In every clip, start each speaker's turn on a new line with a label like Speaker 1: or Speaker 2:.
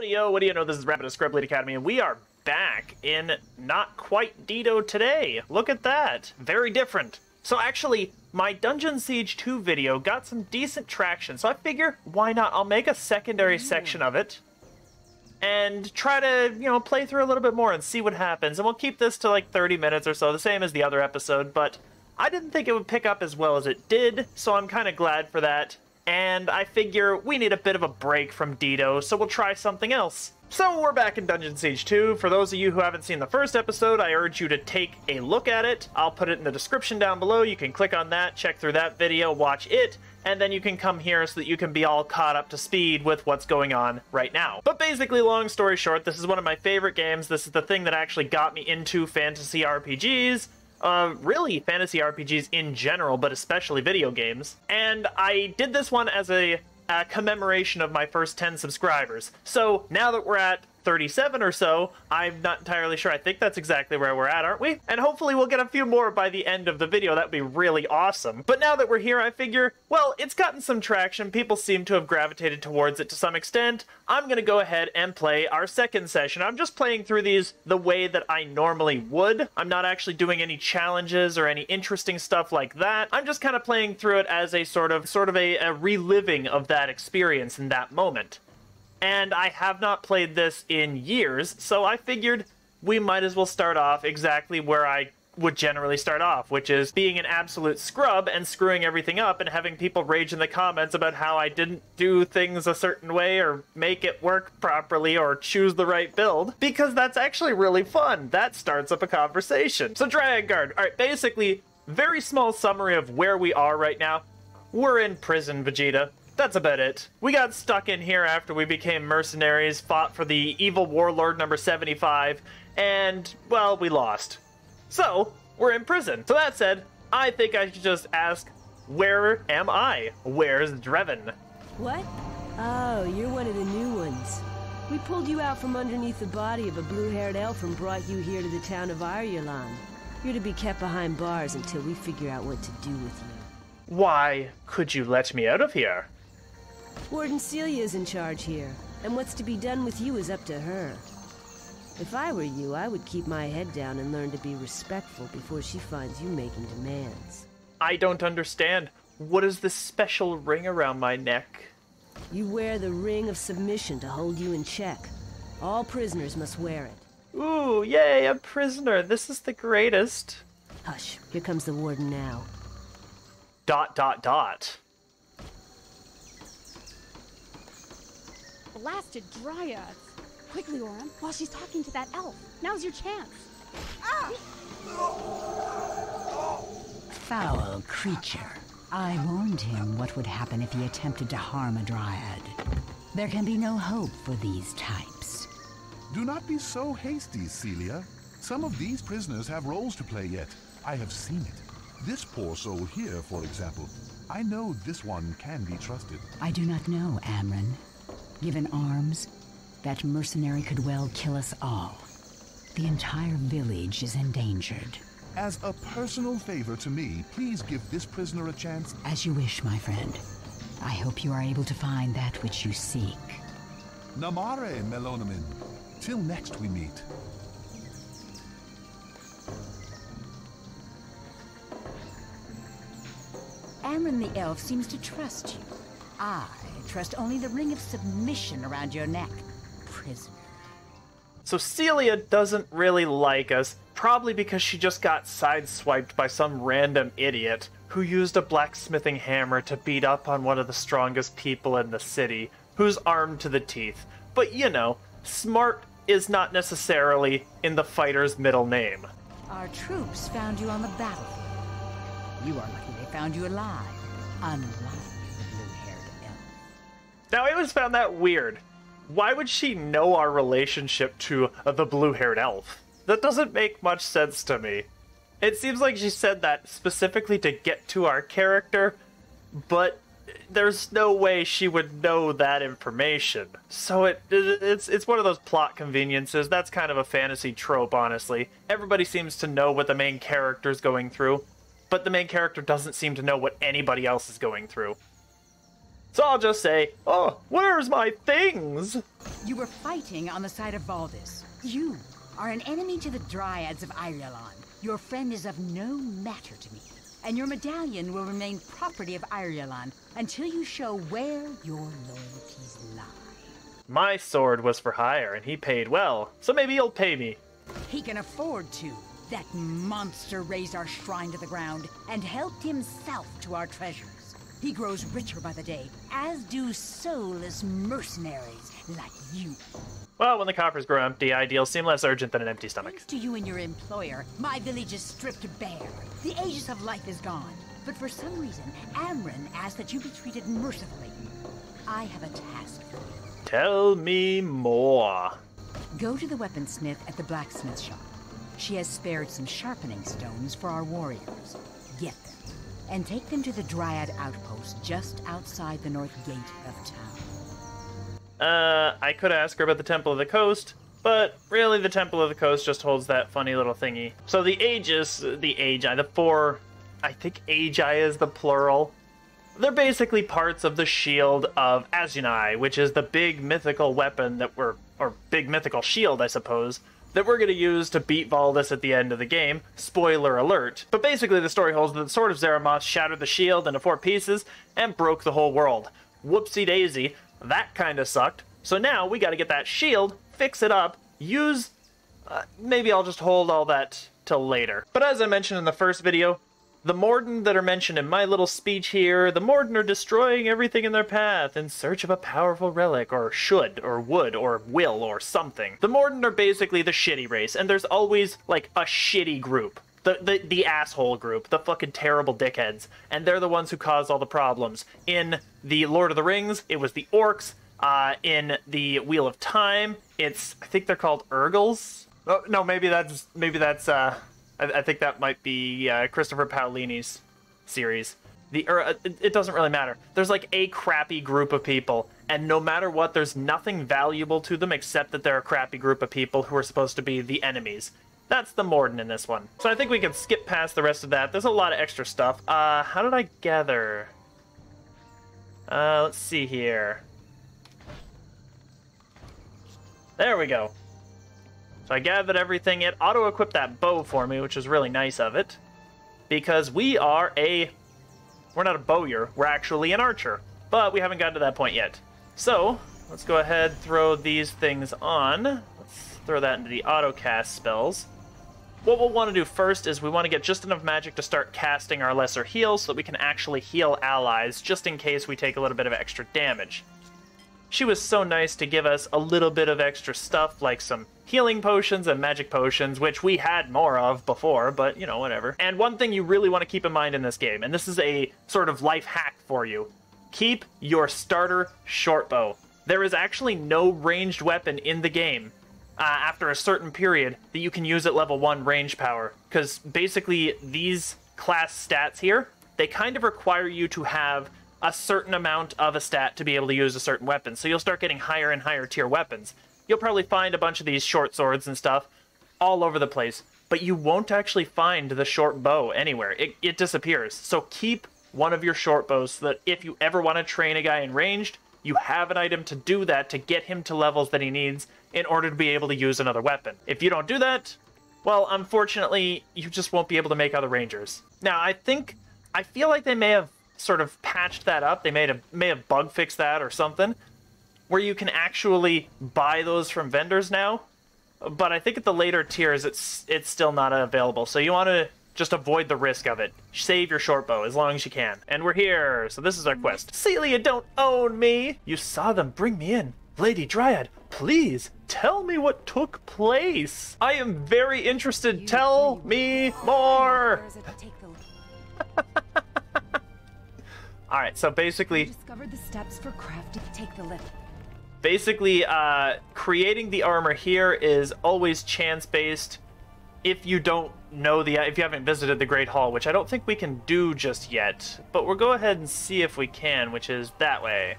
Speaker 1: Yo, what do you know? This is Rabbit of ScrubLeet Academy, and we are back in not quite Dido today. Look at that. Very different. So actually, my Dungeon Siege 2 video got some decent traction, so I figure, why not? I'll make a secondary section of it and try to, play through a little bit more and see what happens. And we'll keep this to like 30 minutes or so, the same as the other episode, but I didn't think it would pick up as well as it did, so I'm kind of glad for that. And I figure we need a bit of a break from Dido, so we'll try something else. So we're back in Dungeon Siege 2. For those of you who haven't seen the first episode, I urge you to take a look at it. I'll put it in the description down below. You can click on that, check through that video, watch it, and then you can come here so that you can be all caught up to speed with what's going on right now. But basically, long story short, this is one of my favorite games. This is the thing that actually got me into fantasy RPGs. Really fantasy RPGs in general, but especially video games. And I did this one as a commemoration of my first 10 subscribers. So now that we're at 37 or so, I'm not entirely sure. I think that's exactly where we're at, aren't we? And hopefully we'll get a few more by the end of the video. That would be really awesome. But now that we're here, I figure, well, it's gotten some traction. People seem to have gravitated towards it to some extent. I'm gonna go ahead and play our second session. I'm just playing through these the way that I normally would. I'm not actually doing any challenges or any interesting stuff like that. I'm just kind of playing through it as a sort of a reliving of that experience in that moment. And I have not played this in years, so I figured we might as well start off exactly where I would generally start off, which is being an absolute scrub and screwing everything up and having people rage in the comments about how I didn't do things a certain way or make it work properly or choose the right build, because that's actually really fun. That starts up a conversation. So Dryad Guard. Alright, basically, very small summary of where we are right now. We're in prison, Vegeta. That's about it. We got stuck in here after we became mercenaries, fought for the evil warlord number 75, and, well, we lost. So, we're in prison. So that said, I think I should just ask, where am I? Where's Drevin?
Speaker 2: What? Oh, you're one of the new ones. We pulled you out from underneath the body of a blue-haired elf and brought you here to the town of Ireland. You're to be kept behind bars until we figure out what to do with you.
Speaker 1: Why could you let me out of here?
Speaker 2: Warden Celia's in charge here, and what's to be done with you is up to her. If I were you, I would keep my head down and learn to be respectful before she finds you making demands.
Speaker 1: I don't understand. What is this special ring around my neck?
Speaker 2: You wear the ring of submission to hold you in check. All prisoners must wear it.
Speaker 1: Ooh, yay, a prisoner. This is the greatest.
Speaker 2: Hush, here comes the warden now. ...
Speaker 3: Blasted Dryad! Quickly, Orem, while she's talking to that elf. Now's your chance. Ah!
Speaker 4: Foul creature. I warned him what would happen if he attempted to harm a Dryad. There can be no hope for these types.
Speaker 5: Do not be so hasty, Celia. Some of these prisoners have roles to play yet. I have seen it. This poor soul here, for example. I know this one can be trusted.
Speaker 4: I do not know, Amryn. Given arms, that mercenary could well kill us all. The entire village is endangered.
Speaker 5: As a personal favor to me, please give this prisoner a chance.
Speaker 4: As you wish, my friend. I hope you are able to find that which you seek.
Speaker 5: Namare, Melonamin. Till next we meet.
Speaker 4: Amryn the elf seems to trust you. I trust only the ring of submission around your neck, prisoner.
Speaker 1: So Celia doesn't really like us, probably because she just got sideswiped by some random idiot who used a blacksmithing hammer to beat up on one of the strongest people in the city, who's armed to the teeth. But smart is not necessarily in the fighter's middle name.
Speaker 4: Our troops found you on the battlefield. You are lucky they found you alive, unlike the blue-haired elf.
Speaker 1: Now, I always found that weird. Why would she know our relationship to the blue-haired elf? That doesn't make much sense to me. It seems like she said that specifically to get to our character, but there's no way she would know that information. So it's one of those plot conveniences. That's kind of a fantasy trope, honestly. Everybody seems to know what the main character's going through, but the main character doesn't seem to know what anybody else is going through. So I'll just say, oh, where's my things?
Speaker 4: You were fighting on the side of Valdis. You are an enemy to the Dryads of Ireland. Your friend is of no matter to me. And your medallion will remain property of Ireland until you show where your loyalties lie.
Speaker 1: My sword was for hire, and he paid well, so maybe he'll pay me.
Speaker 4: He can afford to. That monster razed our shrine to the ground and helped himself to our treasures. He grows richer by the day, as do soulless mercenaries like you.
Speaker 1: Well, when the coffers grow empty, ideals seem less urgent than an empty stomach.
Speaker 4: Thanks to you and your employer, my village is stripped bare. The aegis of life is gone. But for some reason, Amryn asked that you be treated mercifully. I have a task for you.
Speaker 1: Tell me more.
Speaker 4: Go to the weaponsmith at the blacksmith shop. She has spared some sharpening stones for our warriors. Get them, and take them to the Dryad outpost just outside the north gate of town.
Speaker 1: I could ask her about the Temple of the Coast, but really the Temple of the Coast just holds that funny little thingy. So the Aegis, the Agi, the four, I think Agi is the plural. They're basically parts of the shield of Azunai, which is the big mythical weapon that or big mythical shield, I suppose, that we're going to use to beat Valdis at the end of the game. Spoiler alert. But basically the story holds that the Sword of Zeramoth shattered the shield into 4 pieces and broke the whole world. Whoopsie daisy, that kind of sucked. So now we got to get that shield, fix it up, use... maybe I'll just hold all that till later. But as I mentioned in the first video, the Morden that are mentioned in my little speech here, the Morden are destroying everything in their path in search of a powerful relic, or should, or would, or will, or something. The Morden are basically the shitty race, and there's always, like, a shitty group. The asshole group, the fucking terrible dickheads, and they're the ones who cause all the problems. In the Lord of the Rings, it was the orcs. In the Wheel of Time, it's, I think they're called Urgles. Oh, no, maybe that's I think that might be Christopher Paolini's series. It doesn't really matter. There's like a crappy group of people, and no matter what, there's nothing valuable to them except that they're a crappy group of people who are supposed to be the enemies. That's the Morden in this one. So I think we can skip past the rest of that. There's a lot of extra stuff. How did I gather? Let's see here. There we go. So I gathered everything. It auto-equipped that bow for me, which was really nice of it. Because we're not a bowyer, we're actually an archer. But we haven't gotten to that point yet. So, let's go ahead, throw these things on. Let's throw that into the auto-cast spells. What we'll want to do first is we want to get just enough magic to start casting our lesser heals so that we can actually heal allies, just in case we take a little bit of extra damage. She was so nice to give us a little bit of extra stuff, like some healing potions and magic potions, which we had more of before, but, you know, whatever. And one thing you really want to keep in mind in this game, and this is a sort of life hack for you, keep your starter shortbow. There is actually no ranged weapon in the game after a certain period that you can use at level 1 range power, because basically these class stats here, they kind of require you to have a certain amount of a stat to be able to use a certain weapon. So you'll start getting higher and higher tier weapons. You'll probably find a bunch of these short swords and stuff all over the place, but you won't actually find the short bow anywhere. It disappears. So keep one of your short bows so that if you ever want to train a guy in ranged, you have an item to do that to get him to levels that he needs in order to be able to use another weapon. If you don't do that, well, unfortunately, you just won't be able to make other rangers. Now, I feel like they may have sort of patched that up. They may have bug fixed that or something, where you can actually buy those from vendors now. But I think at the later tiers, it's still not available. So you want to just avoid the risk of it. Save your short bow as long as you can. And we're here. So this is our quest. Celia, don't own me. You saw them. Bring me in. Lady Dryad, please tell me what took place. I am very interested. Tell me more. All right, so basically,
Speaker 2: Discovered the steps for crafting. Take the lift.
Speaker 1: Basically, creating the armor here is always chance-based. If you don't know if you haven't visited the Great Hall, which I don't think we can do just yet, but we'll go ahead and see if we can, which is that way.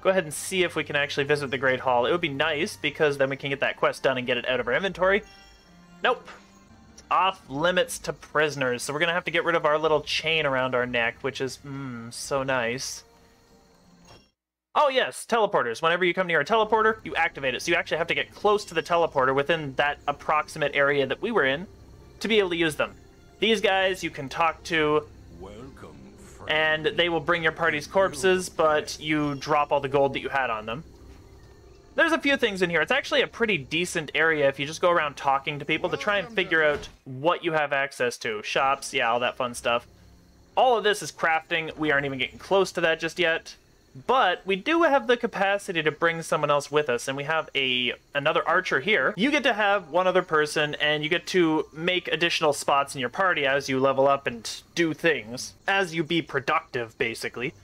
Speaker 1: Go ahead and see if we can actually visit the Great Hall. It would be nice because then we can get that quest done and get it out of our inventory. Nope. Off limits to prisoners, so we're gonna have to get rid of our little chain around our neck, which is so nice. Oh yes, teleporters. Whenever you come near a teleporter, you activate it. So you actually have to get close to the teleporter within that approximate area that we were in to be able to use them. These guys you can talk to, and they will bring your party's corpses, but you drop all the gold that you had on them. There's a few things in here. It's actually a pretty decent area if you just go around talking to people to try and figure out what you have access to. Shops, yeah, all that fun stuff. All of this is crafting. We aren't even getting close to that just yet. But we do have the capacity to bring someone else with us, and we have another archer here. You get to have one other person, and you get to make additional spots in your party as you level up and do things. As you be productive, basically.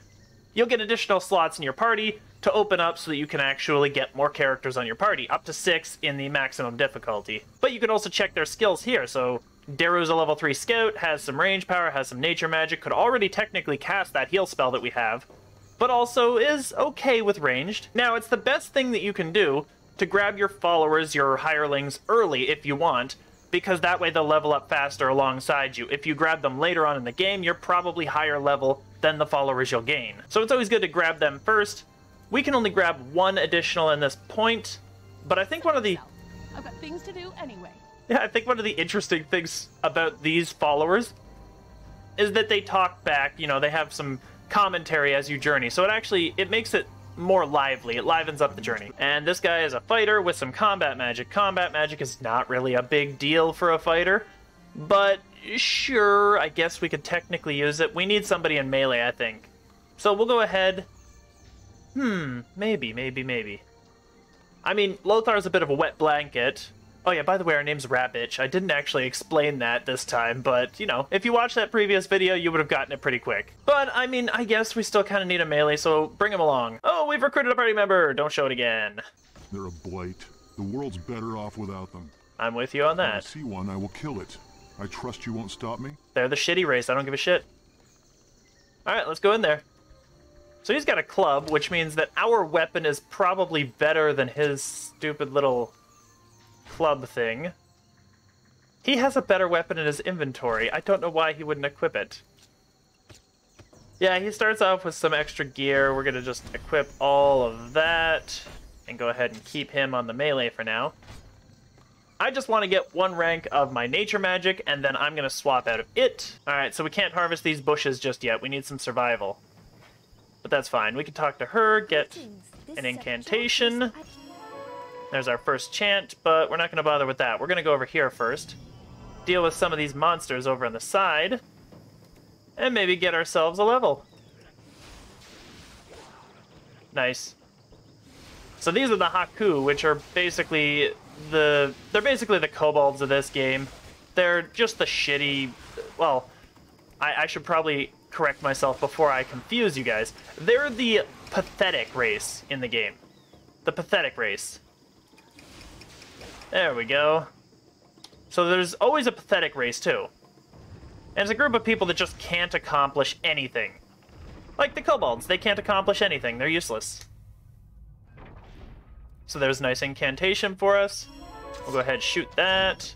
Speaker 1: You'll get additional slots in your party to open up so that you can actually get more characters on your party, up to 6 in the maximum difficulty. But you can also check their skills here, so Daru's a level 3 scout, has some range power, has some nature magic, could already technically cast that heal spell that we have, but also is okay with ranged. Now, it's the best thing that you can do to grab your followers, your hirelings, early if you want, because that way they'll level up faster alongside you. If you grab them later on in the game, you're probably higher level than the followers you'll gain. So it's always good to grab them first. We can only grab one additional in this point, but I think one of the...
Speaker 3: I've got things to do anyway.
Speaker 1: Yeah, I think one of the interesting things about these followers is that they talk back, you know, they have some commentary as you journey, so it makes it more lively. It livens up the journey. And this guy is a fighter with some combat magic. Combat magic is not really a big deal for a fighter, but sure, I guess we could technically use it. We need somebody in melee, I think. So we'll go ahead. Maybe. I mean, Lothar's a bit of a wet blanket. Oh yeah, by the way, our name's Rabbitch. I didn't actually explain that this time, but, you know, if you watched that previous video, you would have gotten it pretty quick. But, I mean, I guess we still kind of need a melee, so bring him along. Oh, we've recruited a party member! Don't show it again.
Speaker 5: They're a blight. The world's better off without them.
Speaker 1: I'm with you on
Speaker 5: When I
Speaker 1: that.
Speaker 5: see one, I will kill it. I trust you won't stop me?
Speaker 1: They're the shitty race, I don't give a shit. Alright, let's go in there. So he's got a club, which means that our weapon is probably better than his stupid little club thing. He has a better weapon in his inventory. I don't know why he wouldn't equip it. Yeah, he starts off with some extra gear. We're gonna just equip all of that and go ahead and keep him on the melee for now. I just want to get one rank of my nature magic, and then I'm gonna swap out of it. Alright, so we can't harvest these bushes just yet. We need some survival. But that's fine. We can talk to her, get an incantation. There's our first chant, but we're not going to bother with that. We're going to go over here first, deal with some of these monsters over on the side, and maybe get ourselves a level. Nice. So these are the Haku, which are basically they're basically the kobolds of this game. They're just the shitty... Well, I should probably correct myself before I confuse you guys. They're the pathetic race in the game. The pathetic race. There we go. So there's always a pathetic race, too. And it's a group of people that just can't accomplish anything. Like the kobolds, they can't accomplish anything. They're useless. So there's a nice incantation for us. We'll go ahead and shoot that.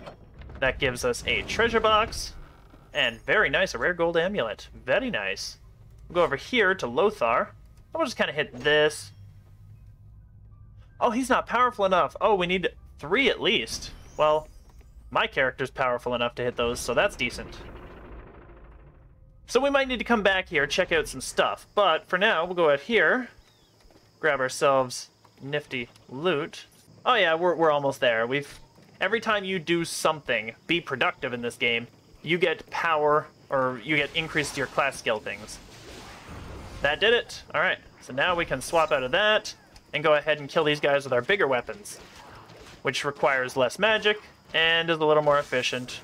Speaker 1: That gives us a treasure box. And very nice, a rare gold amulet. Very nice. We'll go over here to Lothar. We'll just kind of hit this. Oh, he's not powerful enough. Oh, we need 3 at least. Well, my character's powerful enough to hit those, so that's decent. So we might need to come back here, check out some stuff. But for now, we'll go out here, grab ourselves nifty loot. Oh yeah, we're almost there. Every time you do something, be productive in this game, you get power, or you get increase to your class skill things. That did it. Alright, so now we can swap out of that, and go ahead and kill these guys with our bigger weapons, which requires less magic, and is a little more efficient.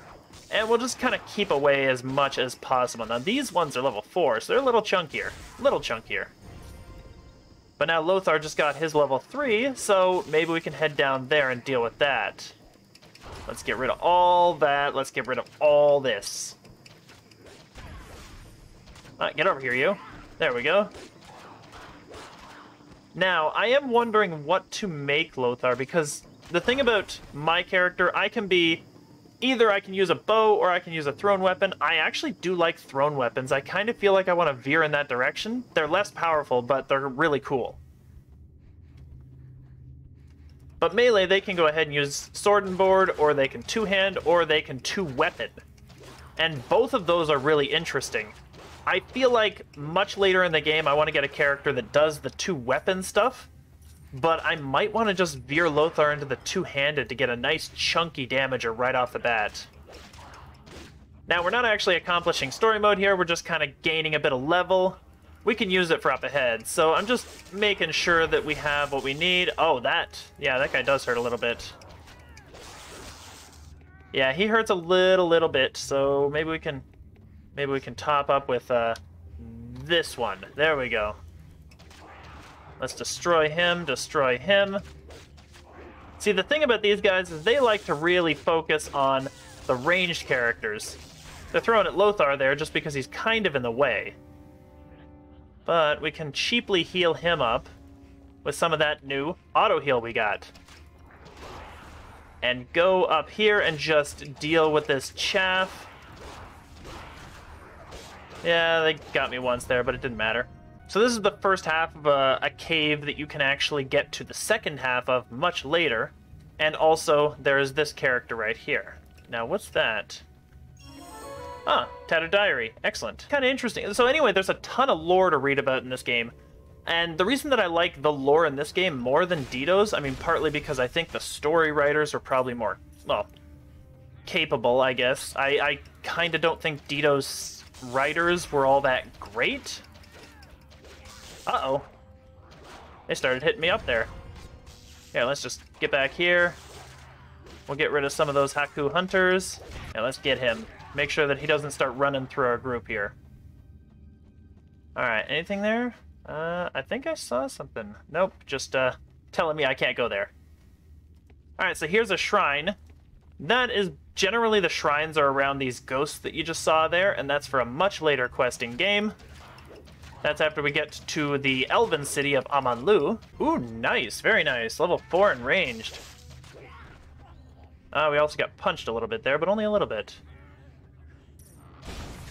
Speaker 1: And we'll just kind of keep away as much as possible. Now these ones are level 4, so they're a little chunkier. But now Lothar just got his level 3, so maybe we can head down there and deal with that. Let's get rid of all that. Let's get rid of all this. Get over here, you. There we go. Now, I am wondering what to make Lothar, because the thing about my character, I can use a bow or I can use a thrown weapon. I actually do like thrown weapons. I kind of feel like I want to veer in that direction. They're less powerful, but they're really cool. But melee, they can go ahead and use sword and board, or they can two-hand, or they can two-weapon. And both of those are really interesting. I feel like much later in the game, I want to get a character that does the two-weapon stuff, but I might want to just veer Lothar into the two-handed to get a nice chunky damager right off the bat. Now, we're not actually accomplishing story mode here, we're just kind of gaining a bit of level. We can use it for up ahead, so I'm just making sure that we have what we need. Oh, yeah, that guy does hurt a little bit. Yeah, he hurts a little bit, so maybe we can top up with this one. There we go. Let's destroy him, destroy him. See, the thing about these guys is they like to really focus on the ranged characters. They're throwing at Lothar there just because he's kind of in the way. But we can cheaply heal him up with some of that new auto heal we got. And go up here and just deal with this chaff. Yeah, they got me once there, but it didn't matter. So this is the first half of a cave that you can actually get to the second half of much later. And also, there's this character right here. Now, what's that? Ah, Tattered Diary. Excellent. Kind of interesting. So anyway, there's a ton of lore to read about in this game. And the reason that I like the lore in this game more than Dito's, I mean, partly because I think the story writers are probably more, well, capable, I guess. I kind of don't think Dito's writers were all that great. Uh-oh. They started hitting me up there. Yeah, let's just get back here. We'll get rid of some of those Haku hunters. Yeah, let's get him. Make sure that he doesn't start running through our group here. Alright, anything there? I think I saw something. Nope, just telling me I can't go there. Alright, so here's a shrine. That is generally the shrines are around these ghosts that you just saw there, and that's for a much later questing game. That's after we get to the elven city of Amanlu. Ooh, nice, very nice. Level 4 and ranged. We also got punched a little bit there, but only a little bit.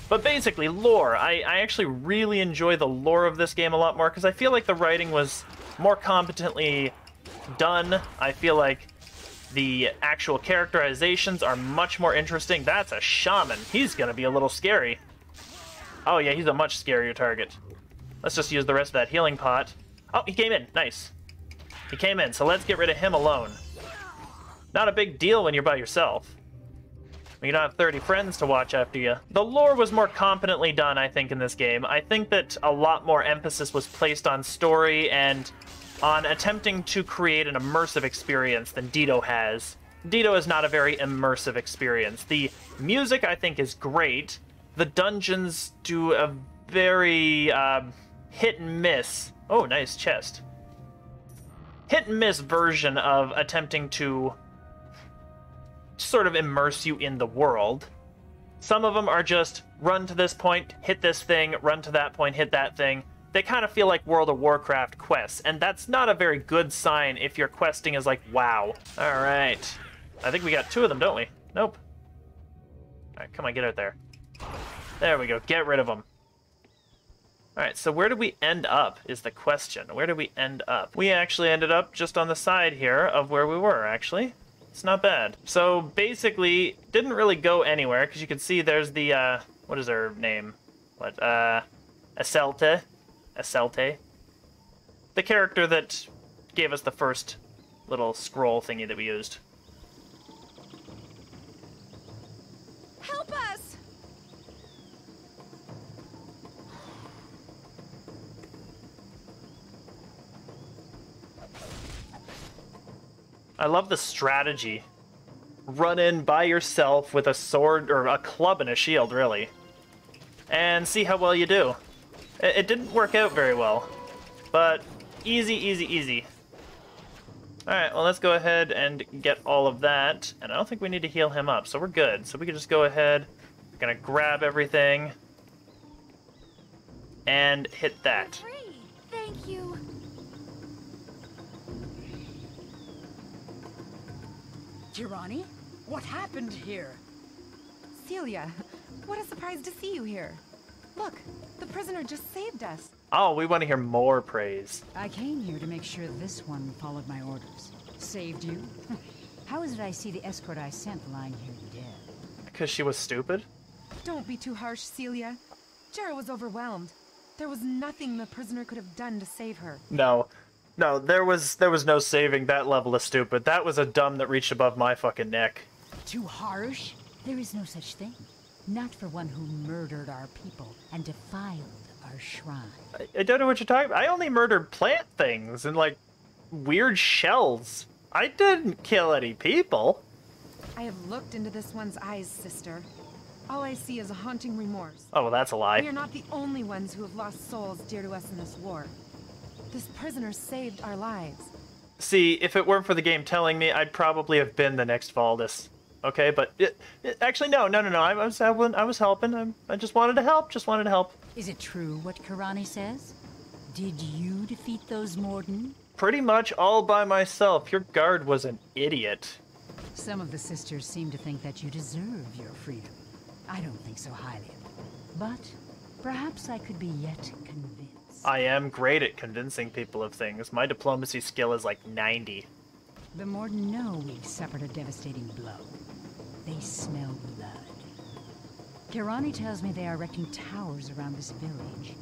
Speaker 1: But basically, lore. I actually really enjoy the lore of this game a lot more, because I feel like the writing was more competently done. I feel like the actual characterizations are much more interesting. That's a shaman. He's going to be a little scary. Oh yeah, he's a much scarier target. Let's just use the rest of that healing pot. Oh, he came in. Nice. He came in, so let's get rid of him alone. Not a big deal when you're by yourself. You don't have 30 friends to watch after you. The lore was more competently done, I think, in this game. I think that a lot more emphasis was placed on story and on attempting to create an immersive experience than Dito has. Dito is not a very immersive experience. The music, I think, is great. The dungeons do a very hit and miss. Oh, nice chest. Hit and miss version of attempting to sort of immerse you in the world. Some of them are just run to this point, hit this thing, run to that point, hit that thing. They kind of feel like World of Warcraft quests, and that's not a very good sign if your questing is like, wow. Alright. I think we got 2 of them, don't we? Nope. Alright, come on, get out there. There we go, get rid of them. Alright, so where did we end up is the question. Where did we end up? We actually ended up just on the side here of where we were, actually. It's not bad. So basically, didn't really go anywhere, because you can see there's the, what is her name? What, Acelte? Acelte? The character that gave us the first little scroll thingy that we used.
Speaker 3: Help us!
Speaker 1: I love the strategy. Run in by yourself with a sword, or a club and a shield, really. And see how well you do. It didn't work out very well, but easy, easy, easy. Alright, well, let's go ahead and get all of that. And I don't think we need to heal him up, so we're good. So we can just go ahead, gonna grab everything, and hit that.
Speaker 3: Free. Thank you.
Speaker 4: Jirani, what happened here?
Speaker 6: Celia, what a surprise to see you here. Look, the prisoner just saved us.
Speaker 1: Oh, we want to hear more praise.
Speaker 4: I came here to make sure this one followed my orders. Saved you? How is it I see the escort I sent lying here dead?
Speaker 1: Because she was stupid?
Speaker 6: Don't be too harsh, Celia. Jera was overwhelmed. There was nothing the prisoner could have done to save her.
Speaker 1: No. No, there was no saving that level of stupid. That was a dumb that reached above my fucking neck.
Speaker 4: Too harsh? There is no such thing. Not for one who murdered our people and defiled our shrine.
Speaker 1: I don't know what you're talking about. I only murdered plant things and, like, weird shells. I didn't kill any people.
Speaker 6: I have looked into this one's eyes, sister. All I see is a haunting remorse.
Speaker 1: Oh, well, that's a lie.
Speaker 6: We are not the only ones who have lost souls dear to us in this war. This prisoner saved our lives.
Speaker 1: See, if it weren't for the game telling me, I'd probably have been the next Valdis. Okay, but actually, no. I was helping. I just wanted to help.
Speaker 4: Is it true what Karani says? Did you defeat those Morden?
Speaker 1: Pretty much all by myself. Your guard was an idiot.
Speaker 4: Some of the sisters seem to think that you deserve your freedom. I don't think so highly of it. But perhaps I could be yet convinced.
Speaker 1: I am great at convincing people of things. My diplomacy skill is like 90.
Speaker 4: The Morden know we've suffered a devastating blow. They smell blood. Kirani tells me they are erecting towers around this village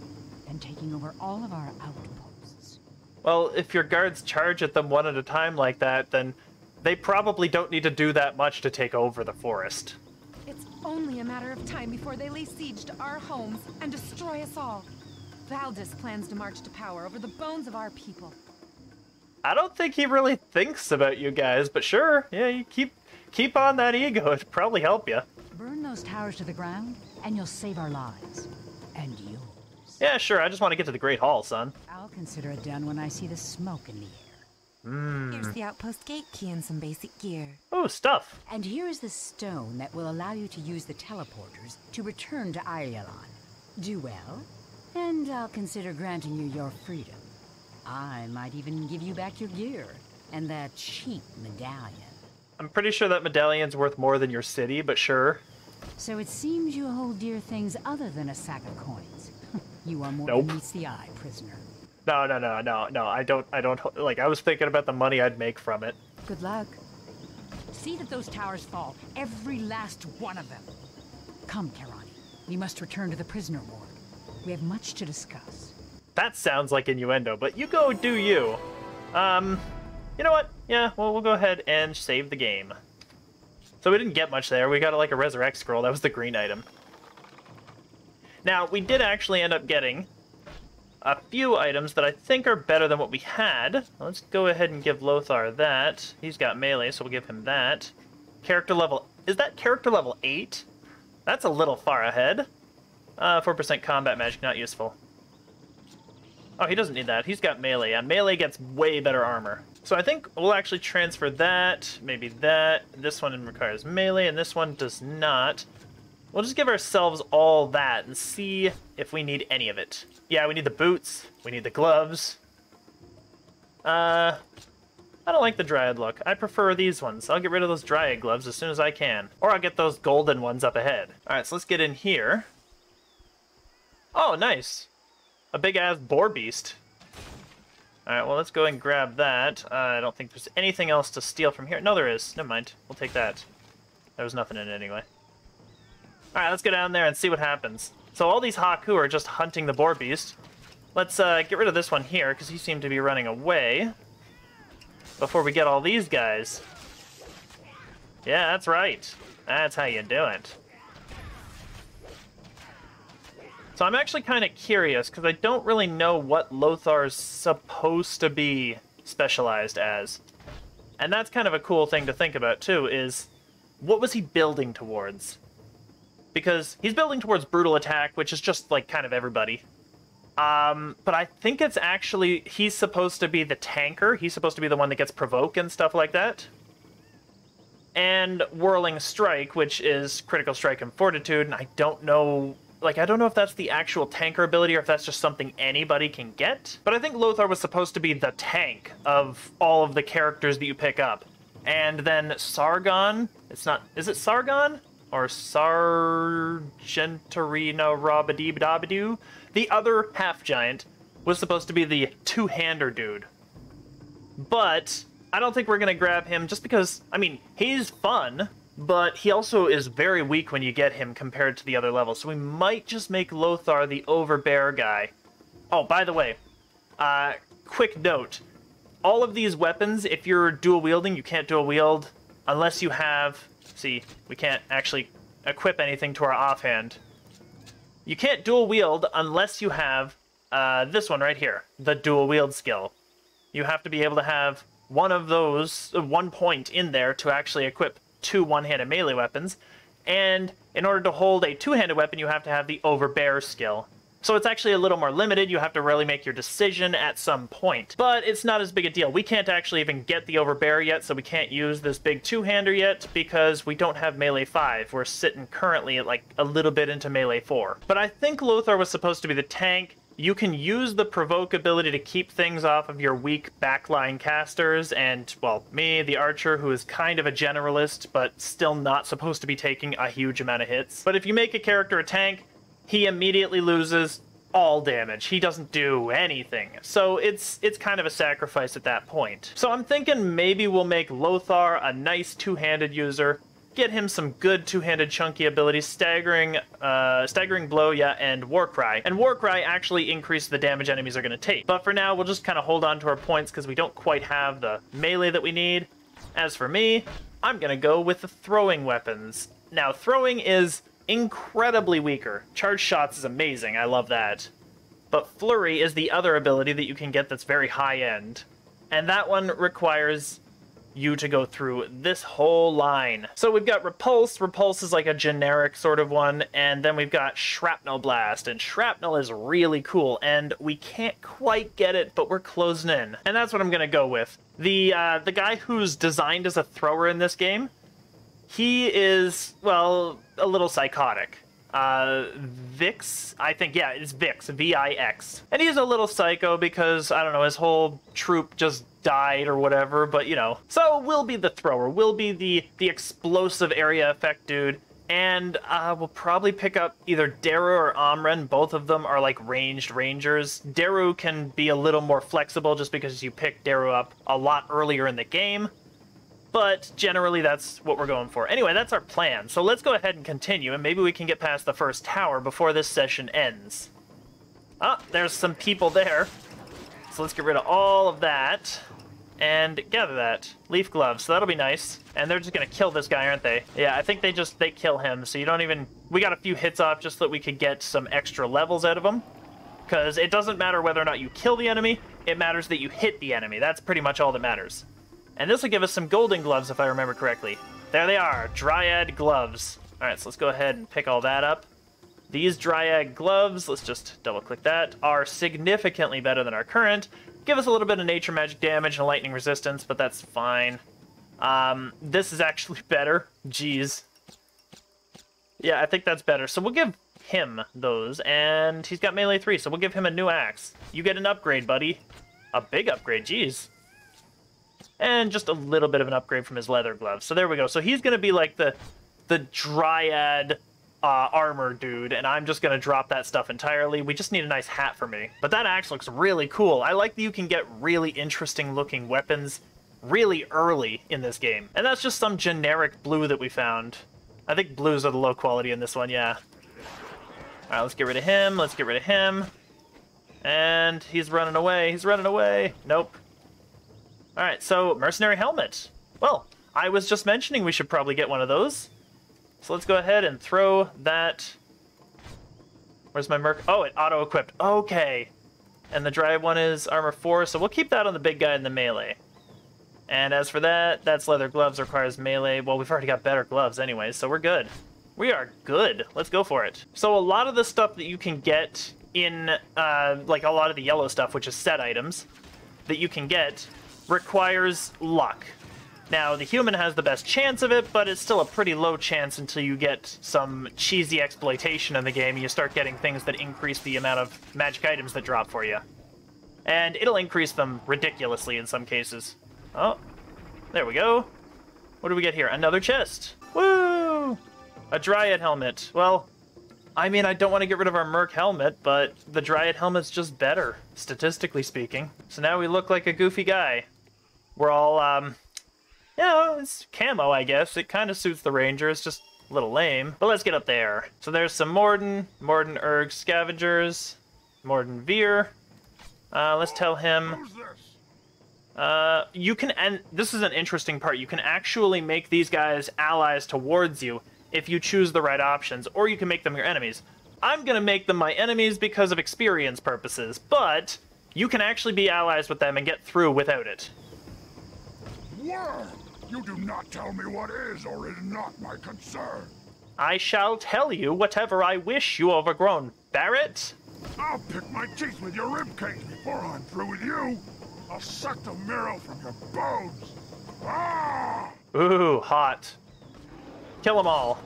Speaker 4: and taking over all of our outposts.
Speaker 1: Well, if your guards charge at them one at a time like that, then they probably don't need to do that much to take over the forest.
Speaker 6: It's only a matter of time before they lay siege to our homes and destroy us all. Valdis plans to march to power over the bones of our people.
Speaker 1: I don't think he really thinks about you guys, but sure, yeah, you keep on that ego. It'd probably help you.
Speaker 4: Burn those towers to the ground, and you'll save our lives. And yours.
Speaker 1: Yeah, sure, I just want to get to the Great Hall, son.
Speaker 4: I'll consider it done when I see the smoke in the air.
Speaker 6: Here's the outpost gate key and some basic gear.
Speaker 1: Oh, stuff.
Speaker 4: And here is the stone that will allow you to use the teleporters to return to Ireland. Do well, and I'll consider granting you your freedom. I might even give you back your gear and that cheap medallion.
Speaker 1: I'm pretty sure that medallion's worth more than your city, but sure.
Speaker 4: So it seems you hold dear things other than a sack of coins. You are more
Speaker 1: Nope.
Speaker 4: than meets the eye, prisoner.
Speaker 1: No, I don't, like, I was thinking about the money I'd make from it.
Speaker 6: Good luck.
Speaker 4: See that those towers fall, every last one of them. Come, Kirani. We must return to the prisoner ward. We have much to discuss.
Speaker 1: That sounds like innuendo, but you go do you. You know what? Yeah, well, we'll go ahead and save the game. So we didn't get much there. We got, like, a resurrect scroll. That was the green item. Now, we did actually end up getting a few items that I think are better than what we had. Let's go ahead and give Lothar that. He's got melee, so we'll give him that. Character level... Is that character level 8? That's a little far ahead. 4% combat magic, not useful. Oh, he doesn't need that. He's got melee, and melee gets way better armor. So I think we'll actually transfer that, maybe that. This one requires melee, and this one does not. We'll just give ourselves all that and see if we need any of it. Yeah, we need the boots. We need the gloves. I don't like the Dryad look. I prefer these ones. I'll get rid of those Dryad gloves as soon as I can. Or I'll get those golden ones up ahead. Alright, so let's get in here. Oh, nice. A big-ass boar beast. Alright, well, let's go and grab that. I don't think there's anything else to steal from here. No, there is. Never mind. We'll take that. There was nothing in it anyway. Alright, let's go down there and see what happens. So all these Haku are just hunting the boar beast. Let's get rid of this one here, because he seemed to be running away. Before we get all these guys. Yeah, that's right. That's how you do it. So I'm actually kind of curious, because I don't really know what Lothar's supposed to be specialized as. And that's kind of a cool thing to think about, too, is what was he building towards? Because he's building towards brutal attack, which is just, like, kind of everybody. But I think it's actually, he's supposed to be the tanker. He's supposed to be the one that gets provoke and stuff like that. And Whirling Strike, which is critical strike and fortitude, and I don't know... Like, I don't know if that's the actual tanker ability or if that's just something anybody can get. But I think Lothar was supposed to be the tank of all of the characters that you pick up. And then Sargon, it's not... Is it Sargon? Or Sargentarina Rabadibadabadu? The other half-giant was supposed to be the two-hander dude. But I don't think we're going to grab him just because, I mean, he's fun, but he also is very weak when you get him compared to the other levels. So we might just make Lothar the overbear guy. Oh, by the way, quick note. All of these weapons, if you're dual wielding, you can't dual wield unless you have... See, we can't actually equip anything to our offhand. You can't dual wield unless you have this one right here, the dual wield skill. You have to be able to have one of those, 1 point in there to actually equip 2 one-handed melee weapons. And in order to hold a two-handed weapon, you have to have the overbear skill. So it's actually a little more limited. You have to really make your decision at some point. But it's not as big a deal. We can't actually even get the overbear yet, so we can't use this big two-hander yet because we don't have melee 5. We're sitting currently at like a little bit into melee 4. But I think Lothar was supposed to be the tank. You can use the provoke ability to keep things off of your weak backline casters, and, well, me, the archer, who is kind of a generalist, but still not supposed to be taking a huge amount of hits. But if you make a character a tank, he immediately loses all damage. He doesn't do anything. So it's kind of a sacrifice at that point. So I'm thinking maybe we'll make Lothar a nice two-handed user, get him some good two-handed chunky abilities, staggering blow, yeah, and Warcry. And Warcry actually increases the damage enemies are going to take. But for now, we'll just kind of hold on to our points because we don't quite have the melee that we need. As for me, I'm going to go with the throwing weapons. Now, throwing is incredibly weaker. Charge shots is amazing, I love that. But flurry is the other ability that you can get that's very high-end. And that one requires you to go through this whole line. So we've got Repulse. Repulse is like a generic sort of one, and then we've got Shrapnel Blast, and Shrapnel is really cool, and we can't quite get it, but we're closing in. And that's what I'm gonna go with. The guy who's designed as a thrower in this game, he is, well, a little psychotic. Vix, I think, yeah, it's Vix, V-I-X. And he's a little psycho because, I don't know, his whole troop just died or whatever, but, you know. So we'll be the thrower, we'll be the explosive area effect dude, and we'll probably pick up either Daru or Amren. Both of them are like ranged rangers. Daru can be a little more flexible just because you pick Daru up a lot earlier in the game. But generally, that's what we're going for. Anyway, that's our plan. So let's go ahead and continue, and maybe we can get past the first tower before this session ends. Ah, there's some people there. So let's get rid of all of that and gather that. Leaf gloves, so that'll be nice. And they're just going to kill this guy, aren't they? Yeah, I think they kill him, so you don't even... We got a few hits off just so that we could get some extra levels out of him. Because it doesn't matter whether or not you kill the enemy, it matters that you hit the enemy. That's pretty much all that matters. And this will give us some golden gloves, if I remember correctly. There they are, Dryad gloves. Alright, so let's go ahead and pick all that up. These Dryad gloves, let's just double-click that, are significantly better than our current. Give us a little bit of nature magic damage and lightning resistance, but that's fine. This is actually better. Jeez. Yeah, I think that's better. So we'll give him those, and he's got melee 3, so we'll give him a new axe. You get an upgrade, buddy. A big upgrade, jeez. And just a little bit of an upgrade from his leather gloves. So there we go. So he's going to be like the Dryad armor dude, and I'm just going to drop that stuff entirely. We just need a nice hat for me. But that axe looks really cool. I like that you can get really interesting looking weapons really early in this game. And that's just some generic blue that we found. I think blues are the low quality in this one, yeah. Alright, let's get rid of him. Let's get rid of him. And he's running away. He's running away. Nope. Alright, so mercenary helmet. Well, I was just mentioning we should probably get one of those. So let's go ahead and throw that. Where's my merc? Oh, it auto-equipped. Okay. And the Dryad one is armor 4, so we'll keep that on the big guy in the melee. And as for that, that's leather gloves, requires melee. Well, we've already got better gloves anyway, so we're good. We are good. Let's go for it. So a lot of the stuff that you can get in, like a lot of the yellow stuff, which is set items, that you can get, requires luck. Now, the human has the best chance of it, but it's still a pretty low chance until you get some cheesy exploitation in the game and you start getting things that increase the amount of magic items that drop for you. And it'll increase them ridiculously in some cases. Oh, there we go. What do we get here? Another chest. Woo! A Dryad helmet. Well, I mean, I don't want to get rid of our Merc helmet, but the Dryad helmet's just better, statistically speaking. So now we look like a goofy guy. We're all, you know, it's camo, I guess. It kind of suits the ranger. It's just a little lame. But let's get up there. So there's some Morden Erg scavengers, Morden Veer. Let's tell him...
Speaker 5: Who's this?
Speaker 1: You can, and this is an interesting part, you can actually make these guys allies towards you if you choose the right options, or you can make them your enemies. I'm gonna make them my enemies because of experience purposes, but you can actually be allies with them and get through without it.
Speaker 5: Word! You do not tell me what is or is not my concern.
Speaker 1: I shall tell you whatever I wish, you overgrown Barrett.
Speaker 5: I'll pick my teeth with your ribcage before I'm through with you. I'll suck the marrow from your bones. Ah!
Speaker 1: Ooh, hot. Kill them all.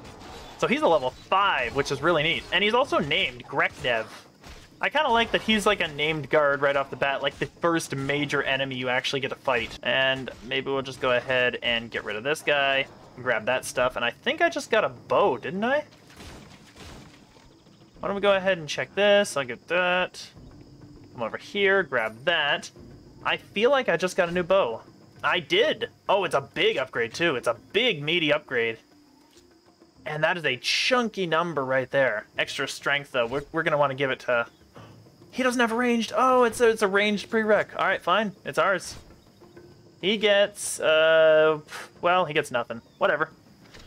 Speaker 1: So he's a level 5, which is really neat. And he's also named Greknev. I kind of like that he's like a named guard right off the bat, like the first major enemy you actually get to fight. And maybe we'll just go ahead and get rid of this guy, grab that stuff. And I think I just got a bow, didn't I? Why don't we go ahead and check this? I'll get that. Come over here, grab that. I feel like I just got a new bow. I did. Oh, it's a big upgrade too. It's a big meaty upgrade. And that is a chunky number right there. Extra strength though. We're gonna want to give it to... He doesn't have a ranged. Oh, it's a ranged prereq. All right, fine. It's ours. He gets, well, he gets nothing. Whatever.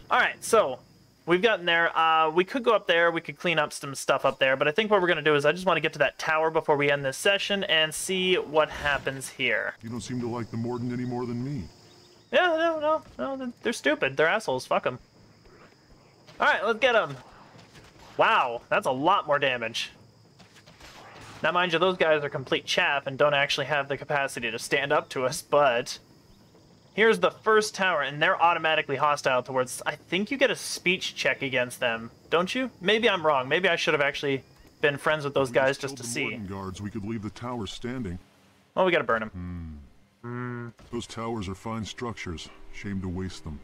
Speaker 1: All right, so we've gotten there. We could go up there. We could clean up some stuff up there. But I think what we're going to do is I just want to get to that tower before we end this session and see what happens here.
Speaker 5: You don't seem to like the Morden any more than me.
Speaker 1: Yeah, no. They're stupid. They're assholes. Fuck them. All right, let's get them. Wow, that's a lot more damage. Now, mind you, those guys are complete chaff and don't actually have the capacity to stand up to us, but... Here's the first tower, and they're automatically hostile towards... I think you get a speech check against them, don't you? Maybe I'm wrong. Maybe I should have actually been friends with those guys just to see.
Speaker 5: Guards, we could leave the tower standing.
Speaker 1: Well, we gotta burn them.
Speaker 5: Those towers are fine structures. Shame to waste them.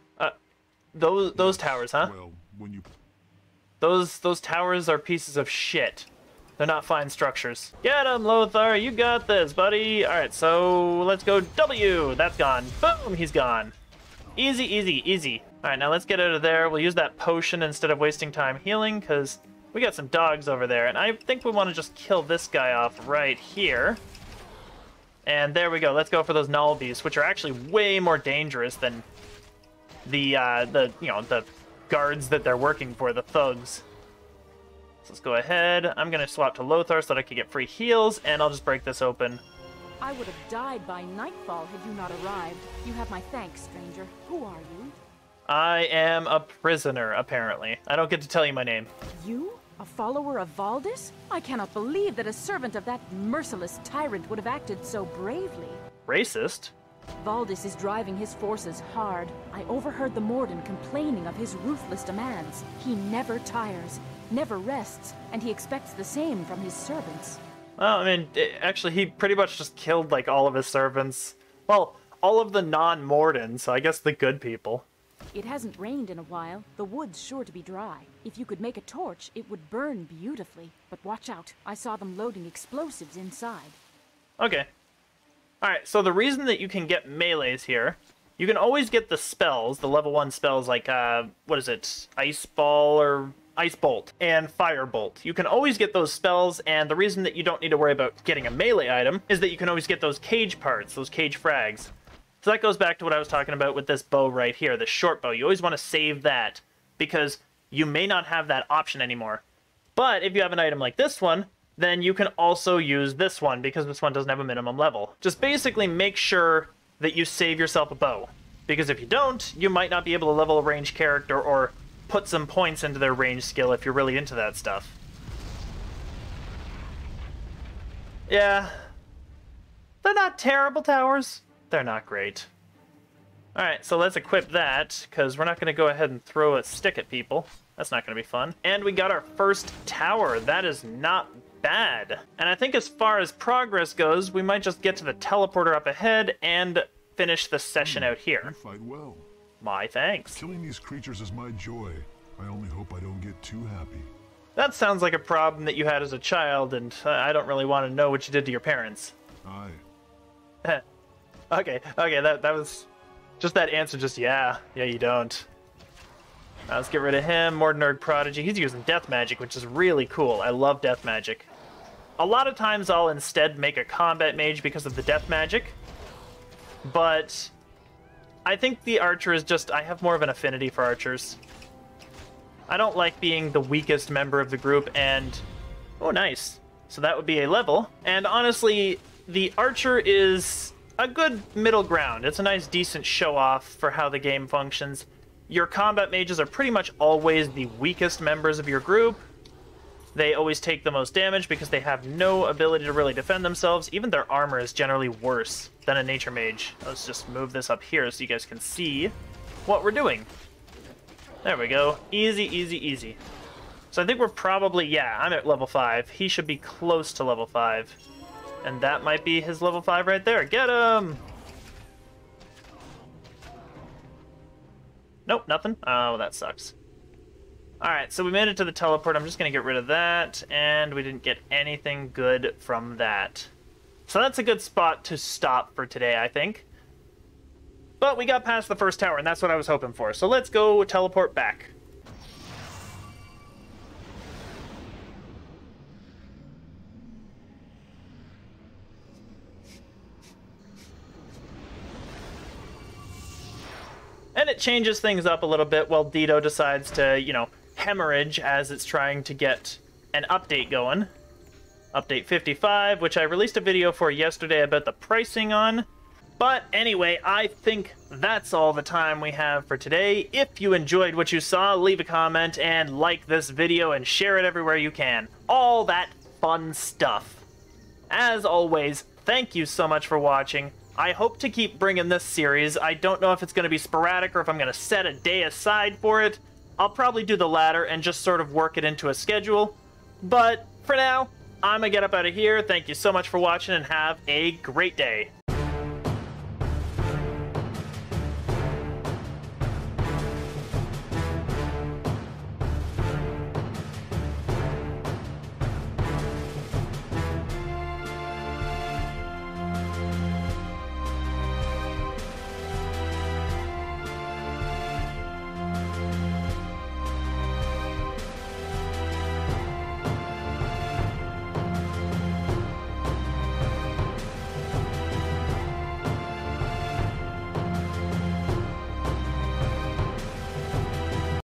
Speaker 1: Those towers, huh?
Speaker 5: Well, when you...
Speaker 1: Those towers are pieces of shit. They're not fine structures. Get him, Lothar. You got this, buddy. All right, so let's go W. That's gone. Boom, he's gone. Easy, easy, easy. All right, now let's get out of there. We'll use that potion instead of wasting time healing because we got some dogs over there. And I think we want to just kill this guy off right here. And there we go. Let's go for those null beasts, which are actually way more dangerous than the guards that they're working for, the thugs. Let's go ahead. I'm going to swap to Lothar so that I can get free heals, and I'll just break this open.
Speaker 7: I would have died by nightfall had you not arrived. You have my thanks, stranger. Who are you?
Speaker 1: I am a prisoner, apparently. I don't get to tell you my name.
Speaker 7: You? A follower of Valdis? I cannot believe that a servant of that merciless tyrant would have acted so bravely.
Speaker 1: Racist?
Speaker 7: Valdis is driving his forces hard. I overheard the Morden complaining of his ruthless demands. He never tires, never rests, and he expects the same from his servants.
Speaker 1: Well, I mean, actually, he pretty much just killed, like, all of his servants. Well, all of the non-Morden, so I guess the good people.
Speaker 7: It hasn't rained in a while. The wood's sure to be dry. If you could make a torch, it would burn beautifully. But watch out. I saw them loading explosives inside.
Speaker 1: Okay. Alright, so the reason that you can get melees here, you can always get the spells, the level 1 spells like, what is it? Ice Ball or Ice Bolt and Fire Bolt. You can always get those spells, and the reason that you don't need to worry about getting a melee item is that you can always get those cage parts, those cage frags. So that goes back to what I was talking about with this bow right here, this short bow. You always want to save that, because you may not have that option anymore. But if you have an item like this one, then you can also use this one, because this one doesn't have a minimum level. Just basically make sure that you save yourself a bow, because if you don't, you might not be able to level a ranged character or put some points into their range skill if you're really into that stuff. Yeah. They're not terrible towers. They're not great. Alright, so let's equip that, because we're not going to go ahead and throw a stick at people. That's not going to be fun. And we got our first tower. That is not bad. And I think as far as progress goes, we might just get to the teleporter up ahead and finish the session out here.
Speaker 5: You fight well.
Speaker 1: My thanks.
Speaker 5: Killing these creatures is my joy. I only hope I don't get too happy.
Speaker 1: That sounds like a problem that you had as a child, and I don't really want to know what you did to your parents.
Speaker 5: Aye.
Speaker 1: Okay, that was... Just that answer, just yeah. Yeah, you don't. Let's get rid of him. Mordenberg Prodigy. He's using death magic, which is really cool. I love death magic. A lot of times I'll instead make a combat mage because of the death magic. But I think the archer is just... I have more of an affinity for archers. I don't like being the weakest member of the group, and... Oh, nice. So that would be a level. And honestly, the archer is a good middle ground. It's a nice, decent show-off for how the game functions. Your combat mages are pretty much always the weakest members of your group. They always take the most damage because they have no ability to really defend themselves. Even their armor is generally worse than a nature mage. Let's just move this up here so you guys can see what we're doing. There we go. Easy, easy, easy. So I think we're probably... Yeah, I'm at level 5. He should be close to level 5. And that might be his level 5 right there. Get him! Nope, nothing. Oh, that sucks. Alright, so we made it to the teleport. I'm just going to get rid of that. And we didn't get anything good from that. So that's a good spot to stop for today, I think. But we got past the first tower, and that's what I was hoping for. So let's go teleport back. And it changes things up a little bit while Dido decides to, you know, hemorrhage as it's trying to get an update going. Update 55, which I released a video for yesterday about the pricing on. But anyway, I think that's all the time we have for today. If you enjoyed what you saw, leave a comment and like this video and share it everywhere you can. All that fun stuff. As always, thank you so much for watching. I hope to keep bringing this series. I don't know if it's going to be sporadic or if I'm going to set a day aside for it. I'll probably do the latter and just sort of work it into a schedule. But for now, I'm going to get up out of here. Thank you so much for watching and have a great day.